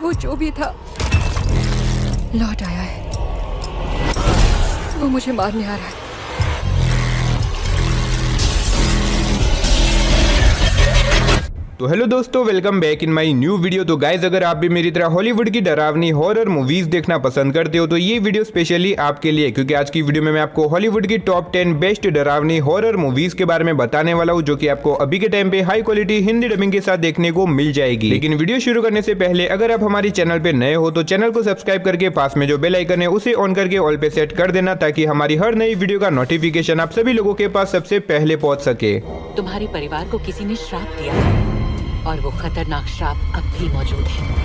वो जो भी था लौट आया है। वो मुझे मारने आ रहा है। तो हेलो दोस्तों, welcome back in my new video. तो गाइज, अगर आप भी मेरी तरह हॉलीवुड की डरावनी हॉरर मूवीज देखना पसंद करते हो तो ये वीडियो स्पेशली आपके लिए, क्योंकि आज की वीडियो में मैं आपको हॉलीवुड की टॉप 10 बेस्ट डरावनी हॉरर मूवीज के बारे में बताने वाला हूँ, जो कि आपको अभी के टाइम पे हाई क्वालिटी हिंदी डबिंग के साथ देखने को मिल जाएगी। लेकिन वीडियो शुरू करने से पहले अगर आप हमारे चैनल पे नए हो तो चैनल को सब्सक्राइब करके पास में जो बेल आइकन है उसे ऑन करके ऑल पे सेट कर देना, ताकि हमारी हर नई वीडियो का नोटिफिकेशन आप सभी लोगों के पास सबसे पहले पहुंच सके। तुम्हारे परिवार को किसी ने श्राप दिया है और वो खतरनाक श्राप अब भी मौजूद है।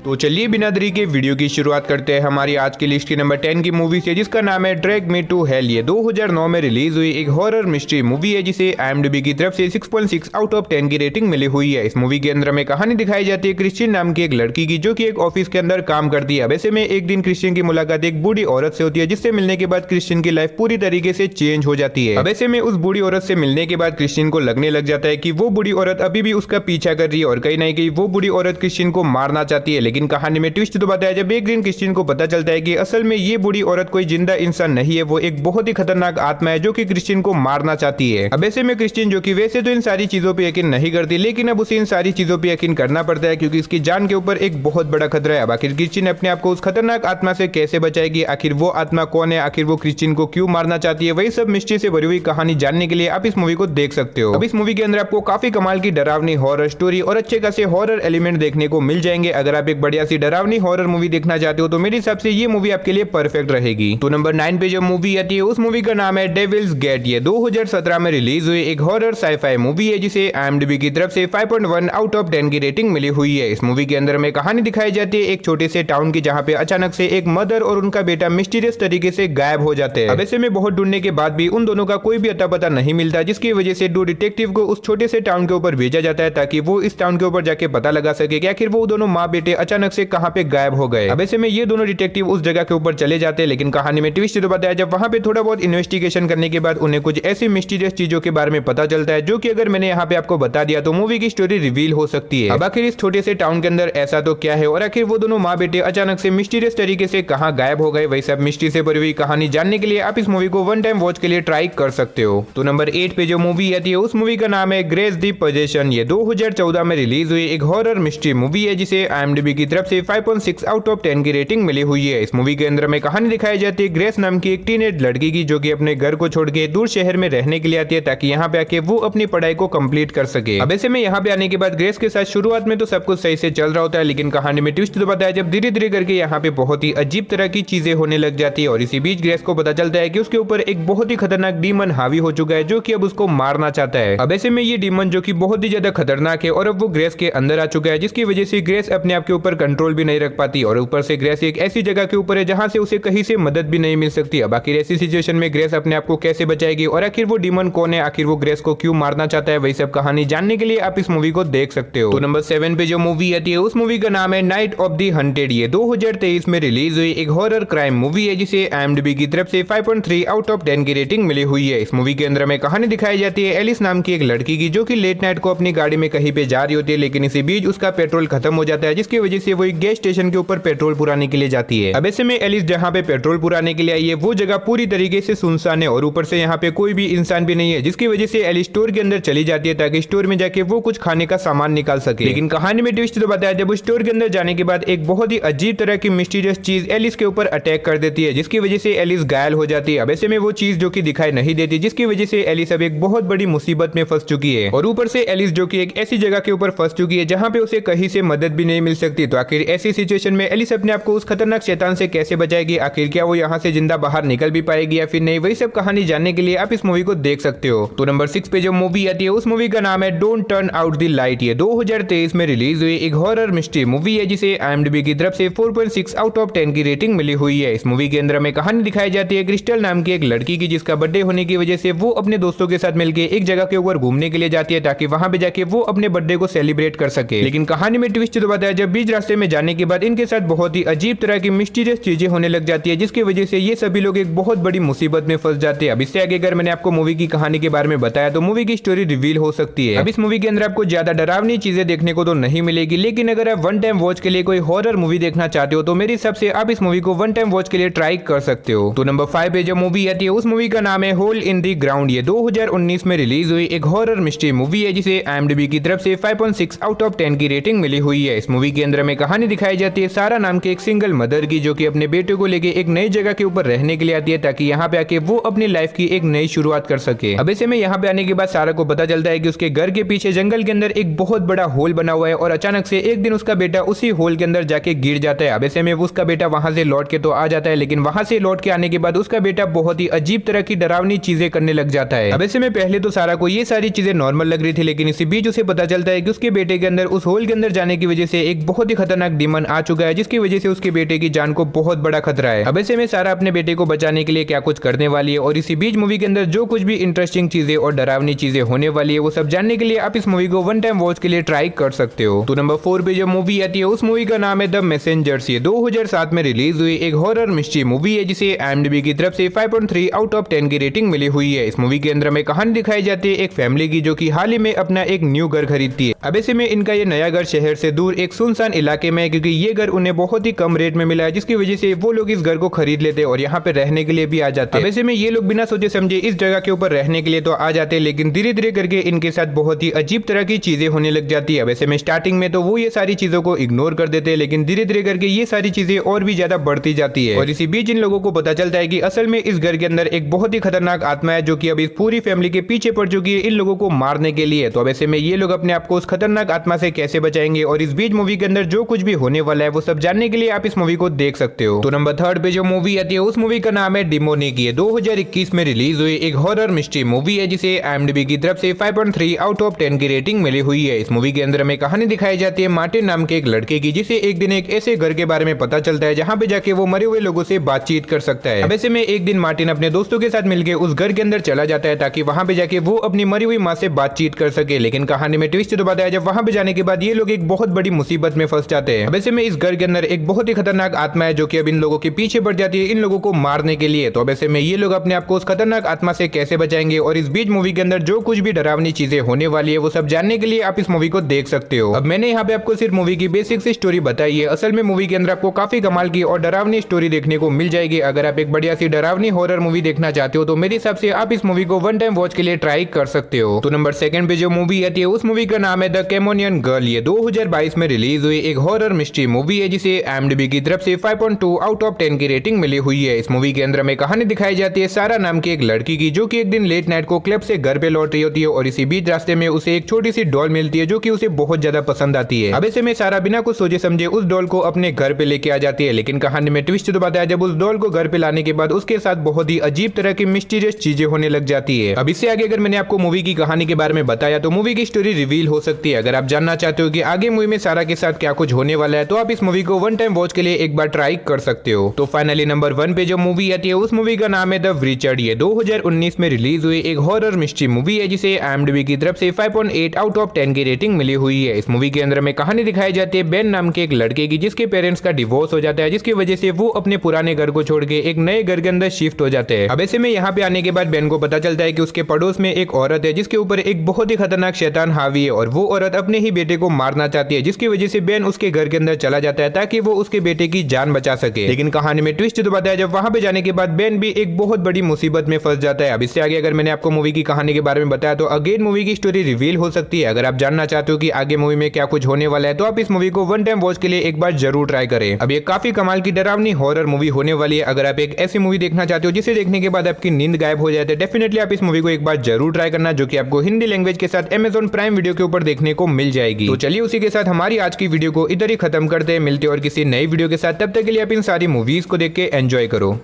तो चलिए बिना देरी के वीडियो की शुरुआत करते हैं हमारी आज की लिस्ट की नंबर 10 की मूवी से, जिसका नाम है ड्रैग मी टू हेल। ये 2009 में रिलीज हुई एक हॉरर मिस्ट्री मूवी है, जिसे IMDb की तरफ से 6.6 आउट ऑफ 10 की रेटिंग मिली हुई है। इस मूवी के अंदर में कहानी दिखाई जाती है क्रिश्चियन नाम की एक लड़की की, जो कि एक ऑफिस के अंदर काम करती है। वैसे में एक दिन क्रिश्चियन की मुलाकात एक बूढ़ी औरत से होती है, जिससे मिलने के बाद क्रिश्चियन की लाइफ पूरी तरीके से चेंज हो जाती है। वैसे में उस बूढ़ी औरत से मिलने के बाद क्रिश्चियन को लगने लग जाता है कि वो बूढ़ी औरत अभी भी उसका पीछा कर रही है और कहीं ना कहीं वो बूढ़ी औरत क्रिश्चियन को मारना चाहती है। लेकिन कहानी में ट्विस्ट तो बताया जब एक दिन क्रिश्चियन को पता चलता है कि असल में ये बूढ़ी औरत कोई जिंदा इंसान नहीं है, वो एक बहुत ही खतरनाक आत्मा है जो कि क्रिश्चियन को मारना चाहती है। अब ऐसे में क्रिश्चियन, जो कि वैसे तो इन सारी चीजों पे यकीन नहीं करती, लेकिन अब उसे इन सारी चीजों पे यकीन करना पड़ता है, क्योंकि इसकी जान के ऊपर एक बहुत बड़ा खतरा है। अब आखिर क्रिश्चियन अपने आप को उस खतरनाक आत्मा से कैसे बचाएगी, आखिर वो आत्मा कौन है, आखिर वो क्रिश्चियन को क्यों मारना चाहती है, वही सब मिस्ट्री से भरी हुई कहानी जानने के लिए आप इस मूवी को देख सकते हो। अब इस मूवी के अंदर आपको काफी कमाल की डरावनी हॉरर स्टोरी और अच्छे खासे हॉरर एलिमेंट देखने को मिल जाएंगे। अगर आप एक बढ़िया सी डरावनी हॉरर मूवी देखना चाहते हो तो मेरे हिसाब से ये मूवी आपके लिए परफेक्ट रहेगी। तो नंबर 9 पे जो मूवी आती है उस मूवी का नाम है डेविल्स गेट। ये 2017 में रिलीज हुई एक हॉरर साइफाई मूवी है, जिसे IMDb की तरफ से 5.1 आउट ऑफ 10 की रेटिंग मिली हुई है। इस मूवी के अंदर में कहानी दिखाई जाती है एक छोटे से टाउन की, जहाँ पे अचानक से एक मदर और उनका बेटा मिस्टीरियस तरीके से गायब हो जाते हैं। अब ऐसे में बहुत ढूंढने के बाद भी उन दोनों का कोई भी अता पता नहीं मिलता, जिसकी वजह से दो डिटेक्टिव को उस छोटे से टाउन के ऊपर भेजा जाता है, ताकि वो इस टाउन के ऊपर जाके पता लगा सके कि आखिर वो दोनों माँ बेटे अचानक से कहाँ पे गायब हो गए। अब ऐसे में ये दोनों डिटेक्टिव उस जगह के ऊपर चले जाते हैं, लेकिन कहानी में ट्विस्ट तो बताया जब वहां पे थोड़ा बहुत इन्वेस्टिगेशन करने के बाद उन्हें कुछ ऐसी मिस्टीरियस चीजों के बारे में पता चलता है, जो कि अगर मैंने यहाँ पे आपको बता दिया तो मूवी की स्टोरी रिवील हो सकती है। अब आखिर इस छोटे से टाउन के अंदर ऐसा तो क्या है, और आखिर वो दोनों माँ बेटे अचानक से मिस्टीरियस तरीके से कहाँ गायब हो गए, वही सब मिस्ट्री से भरी हुई कहानी जानने के लिए आप इस मूवी को वन टाइम वॉच के लिए ट्राई कर सकते हो। तो नंबर 8 पे जो मूवी आती है उस मूवी का नाम है ग्रेस दी पोजेशन। ये 2014 में रिलीज हुई एक हॉरर मिस्ट्री मूवी है, जिसे IMDb की तरफ से 5.6 आउट ऑफ 10 की रेटिंग मिली हुई है। इस मूवी के अंदर में कहानी दिखाई जाती है ग्रेस नाम की एक टीनेज लड़की की, जो कि अपने घर को छोड़ के दूर शहर में रहने के लिए आती है, ताकि यहाँ पे आके वो अपनी पढ़ाई को कंप्लीट कर सके। अब ऐसे में यहाँ पे आने के बाद ग्रेस के साथ शुरुआत में तो सब कुछ सही से चल रहा होता है, लेकिन कहानी में ट्विस्ट तो बताया जब धीरे धीरे करके यहाँ पे बहुत ही अजीब तरह की चीजें होने लग जाती है, और इसी बीच ग्रेस को पता चलता है कि उसके ऊपर एक बहुत ही खतरनाक डीमन हावी हो चुका है, जो कि अब उसको मारना चाहता है। अब ऐसे में ये डीमन, जो कि बहुत ही ज्यादा खतरनाक है, और अब वो ग्रेस के अंदर आ चुका है, जिसकी वजह से ग्रेस अपने आप के ऊपर कंट्रोल भी नहीं रख पाती, और ऊपर से ग्रेस एक ऐसी जगह के ऊपर है जहां से उसे कहीं से मदद भी नहीं मिल सकती। अब आखिर ऐसी सिचुएशन में ग्रेस अपने आप को कैसे बचाएगी, और आखिर वो डीमन कौन है, आखिर वो ग्रेस को क्यों मारना चाहता है, वही सब कहानी जानने के लिए आप इस मूवी को देख सकते हो। तो नंबर 7 पे जो मूवी आती है उस मूवी का नाम है नाइट ऑफ द हंटेड। ये 2023 में रिलीज हुई एक हॉरर क्राइम मूवी है, जिसे IMDb की तरफ से 5.3 आउट ऑफ 10 की रेटिंग मिली हुई है। इस मूवी के अंदर में कहानी दिखाई जाती है एलिस नाम की एक लड़की की, जो कि लेट नाइट को अपनी गाड़ी में कहीं पे जा रही होती है, लेकिन इसी बीच उसका पेट्रोल खत्म हो जाता है, जिसकी वजह से वो एक गैस स्टेशन के ऊपर पेट्रोल पुराने के लिए जाती है। अब ऐसे में एलिस जहाँ पे पेट्रोल पुराने के लिए आई है वो जगह पूरी तरीके से सुनसान है, और ऊपर से यहाँ पे कोई भी इंसान भी नहीं है, जिसकी वजह से एलिस स्टोर के अंदर चली जाती है, ताकि स्टोर में जाके वो कुछ खाने का सामान निकाल सके। लेकिन कहानी में ट्विस्ट तो बताया जब उस स्टोर के अंदर जाने के बाद एक बहुत ही अजीब तरह की मिस्टीरियस चीज एलिस के ऊपर अटैक कर देती है, जिसकी वजह से एलिस घायल हो जाती है। अब ऐसे में वो चीज जो कि दिखाई नहीं देती, जिसकी वजह से एलिस अब एक बहुत बड़ी मुसीबत में फंस चुकी है, और ऊपर से एलिस जो कि एक ऐसी जगह के ऊपर फंस चुकी है जहाँ पे उसे कहीं से मदद भी नहीं मिल सकती। तो आखिर ऐसी सिचुएशन में एलिस अपने आप को उस खतरनाक शैतान से कैसे बचाएगी, आखिर क्या वो यहाँ से जिंदा बाहर निकल भी पाएगी या फिर नहीं, वही सब कहानी जानने के लिए आप इस मूवी को देख सकते हो। तो नंबर 6 पे जो मूवी आती है उस मूवी का नाम है don't turn out the light. ये 2023 में रिलीज हुई एक हॉरर मिस्ट्री मूवी है, जिसे IMDb की तरफ से 4.6 आउट ऑफ 10 की रेटिंग मिली हुई है। इस मूवी के अंदर में कहानी दिखाई जाती है क्रिस्टल नाम की एक लड़की की, जिसका बर्थडे होने की वजह से वो अपने दोस्तों के साथ मिलकर एक जगह के ऊपर घूमने के लिए जाती है, ताकि वहां पे जाके वो अपने बर्थडे को सेलिब्रेट कर सके। लेकिन कहानी में ट्विस्ट तो बताया जब बीच रास्ते में जाने के बाद इनके साथ बहुत ही अजीब तरह की मिस्टीरियस चीजें होने लग जाती है, जिसकी वजह से ये सभी लोग एक बहुत बड़ी मुसीबत में फंस जाते हैं। अब इससे आगे अगर मैंने आपको मूवी की कहानी के बारे में बताया तो मूवी की स्टोरी रिवील हो सकती है। अब इस मूवी के अंदर आपको ज्यादा डरावनी चीजें देखने को तो नहीं मिलेगी, लेकिन अगर आप वन टाइम वॉच के लिए कोई हॉरर मूवी देखना चाहते हो तो मेरे हिसाब से आप इस मूवी को वन टाइम वॉच के लिए ट्राई कर सकते हो। तो नंबर 5 पे जो मूवी आती है उस मूवी का नाम है होल इन द ग्राउंड। ये 2019 में रिलीज हुई एक हॉरर मिस्ट्री मूवी है जिसे IMDb की तरफ से 5.6 आउट ऑफ 10 की रेटिंग मिली हुई है। इस मूवी के अंदर में कहानी दिखाई जाती है सारा नाम के एक सिंगल मदर की, जो कि अपने बेटे को लेके एक नई जगह के ऊपर रहने के लिए आती है ताकि यहाँ पे आके वो अपनी लाइफ की एक नई शुरुआत कर सके। अब ऐसे में यहाँ पे आने के बाद सारा को पता चलता है कि उसके घर के पीछे जंगल के अंदर एक बहुत बड़ा होल बना हुआ है और अचानक से एक दिन उसका बेटा उसी होल के अंदर जाके गिर जाता है। अब ऐसे में उसका बेटा वहां से लौट के तो आ जाता है, लेकिन वहां से लौट के आने के बाद उसका बेटा बहुत ही अजीब तरह की डरावनी चीजें करने लग जाता है। अब ऐसे में पहले तो सारा को ये सारी चीजें नॉर्मल लग रही थी, लेकिन इसी बीच उसे पता चलता है कि उसके बेटे के अंदर उस होल के अंदर जाने की वजह से एक बहुत ही खतरनाक डीमन आ चुका है, जिसकी वजह से उसके बेटे की जान को बहुत बड़ा खतरा है। अब ऐसे में सारा अपने बेटे को बचाने के लिए क्या कुछ करने वाली है और इसी बीच मूवी के अंदर जो कुछ भी इंटरेस्टिंग चीजें और डरावनी चीजें होने वाली है वो सब जानने के लिए आप इस मूवी को वन टाइम वॉच के लिए ट्राई कर सकते हो। तो नंबर 4 पे जो मूवी आती है उस मूवी का नाम है द मैसेंजर्स। ये 2007 में रिलीज हुई एक हॉरर मिस्ट्री मूवी है जिसे IMDb की तरफ से 5.3 आउट ऑफ 10 की रेटिंग मिली हुई है। इस मूवी के अंदर में कहानी दिखाई जाती है एक फैमिली की जो कि हाल ही में अपना एक न्यू घर खरीदती है। अब ऐसे में इनका ये नया घर शहर से दूर एक सुनसान इलाके में है, क्योंकि ये घर उन्हें बहुत ही कम रेट में मिला है, जिसकी वजह से वो लोग इस घर को खरीद लेते हैं और यहाँ पे रहने के लिए भी आ जाते हैं। अब ऐसे में ये लोग बिना सोचे समझे इस जगह के ऊपर रहने के लिए तो आ जाते हैं, लेकिन धीरे धीरे करके इनके साथ बहुत ही अजीब तरह की चीजें होने लग जाती है। अब ऐसे में स्टार्टिंग में तो वो ये सारी चीजों को इग्नोर कर देते हैं, लेकिन धीरे धीरे करके ये सारी चीजें और भी ज्यादा बढ़ती जाती है। और इसी बीच इन लोगों को पता चलता है कि असल में इस घर के अंदर एक बहुत ही खतरनाक आत्मा है जो कि अब इस पूरी फैमिली के पीछे पड़ चुकी है इन लोगों को मारने के लिए। तो अब ऐसे में ये लोग अपने आप को उस खतरनाक आत्मा से कैसे बचाएंगे और इस बीच मूवी के अंदर जो कुछ भी होने वाला है वो सब जानने के लिए आप इस मूवी को देख सकते हो। तो नंबर 3 पे जो मूवी आती है उस मूवी का नाम है डिमोनिक। ये 2021 में रिलीज हुई एक हॉरर मिस्ट्री मूवी है जिसे IMDb की तरफ से 5.3 आउट ऑफ 10 की रेटिंग मिली हुई है। इस मूवी के अंदर में कहानी दिखाई जाती है मार्टिन नाम के एक लड़के की, जिसे एक दिन एक ऐसे घर के बारे में पता चलता है जहाँ पे जाके वो मरे हुए लोगों से बातचीत कर सकता है। अब ऐसे में एक दिन मार्टिन अपने दोस्तों के साथ मिलकर उस घर के अंदर चला जाता है ताकि वहां पे जाके वो अपनी मरी हुई माँ से बातचीत कर सके, लेकिन कहानी में ट्विस्ट तो बताया जब वहां पे जाने के बाद ये लोग एक बहुत बड़ी मुसीबत में फंस जाते हैं। अब ऐसे में इस घर के अंदर एक बहुत ही खतरनाक आत्मा है जो कि अब इन लोगों के पीछे पड़ जाती है इन लोगों को मारने के लिए। तो अब ऐसे में ये लोग अपने आप को उस खतरनाक आत्मा से कैसे बचाएंगे और इस बीच मूवी के अंदर जो कुछ भी डरावनी चीजें होने वाली है वो सब जानने के लिए आप इस मूवी को देख सकते हो। अब मैंने यहाँ पे आपको सिर्फ मूवी की बेसिक सी स्टोरी बताई है, असल में मूवी के अंदर आपको काफी कमाल की और डरावनी स्टोरी देखने को मिल जाएगी। अगर आप एक बढ़िया सी डरावनी हॉरर मूवी देखना चाहते हो तो मेरे हिसाब से आप इस मूवी को वन टाइम वॉच के लिए ट्राई कर सकते हो। तो नंबर 2 पे जो मूवी आती है उस मूवी का नाम है द कैमोनियन गर्ल। ये 2022 में रिलीज हुई एक हॉरर मिस्ट्री मूवी है जिसे IMDb की तरफ से 5.2 आउट ऑफ 10 की रेटिंग मिली हुई है। इस मूवी के अंदर में कहानी दिखाई जाती है सारा नाम की एक लड़की की, जो कि एक दिन लेट नाइट को क्लब से घर पे लौट रही होती है और इसी बीच रास्ते में उसे एक छोटी सी डॉल मिलती है जो कि उसे बहुत ज्यादा पसंद आती है। अब ऐसे में सारा बिना कुछ सोचे समझे उस डॉल को अपने घर पे लेके आ जाती है, लेकिन कहानी में ट्विस्ट तो बताया जब उस डॉल को घर पे लाने के बाद उसके साथ बहुत ही अजीब तरह की मिस्टीरियस चीजें होने लग जाती है। अब इससे आगे अगर मैंने आपको मूवी की कहानी के बारे में बताया तो मूवी की स्टोरी रिवील हो सकती है। अगर आप जानना चाहते हो कि आगे मूवी में सारा के साथ क्या कुछ होने वाला है तो आप इस मूवी को वन टाइम वॉच के लिए एक बार ट्राई कर सकते हो। तो फाइनली नंबर 1 पे जो मूवी आती है उस मूवी का नाम है द विचर्ड। ये 2019 में रिलीज हुई एक हॉरर मिस्ट्री मूवी है जिसे IMDb की तरफ से 5.8 आउट ऑफ 10 की रेटिंग मिली हुई है। इस मूवी के अंदर में कहानी दिखाई जाती है बेन नाम के एक लड़के की, जिसके पेरेंट्स का डिवोर्स हो जाता है, जिसकी वजह से वो अपने पुराने घर को छोड़ के एक नए घर के अंदर शिफ्ट हो जाते हैं। अब ऐसे में यहाँ पे आने के बाद बेन को पता चलता है कि उसके पड़ोस में एक औरत है जिसके ऊपर एक बहुत ही खतरनाक शैतान हावी है और वो औरत अपने ही बेटे को मारना चाहती है, जिसकी वजह से बेन उसके घर के अंदर चला जाता है ताकि वो उसके बेटे की जान बचा सके। लेकिन कहानी में ट्विस्ट तो बताया जब वहां पे जाने के बाद बेन भी एक बहुत बड़ी मुसीबत में फंस जाता है। अब इससे आगे अगर मैंने आपको मूवी की कहानी के बारे में बताया तो अगेन मूवी की स्टोरी रिवील हो सकती है। अगर आप जानना चाहते हो कि आगे मूवी में क्या कुछ होने वाला है तो आप इस मूवी को वन टाइम वॉच के लिए एक बार जरूर ट्राई करें। अब ये काफी कमाल की डरावनी हॉरर मूवी होने वाली है। अगर आप एक ऐसी मूवी देखना चाहते हो जिसे देखने के बाद आपकी नींद गायब हो जाए तो डेफिनेटली आप इस मूवी को एक बार जरूर ट्राई करना, जो कि आपको हिंदी लैंग्वेज के साथ Amazon प्राइम वीडियो के ऊपर देखने को मिल जाएगी। तो चलिए उसी के साथ हमारी आज की वीडियो को इधर ही खत्म करते हैं, मिलते और किसी नई वीडियो के साथ। तब तक के लिए आप इन सारी मूवीज को देख के एंजॉय करो।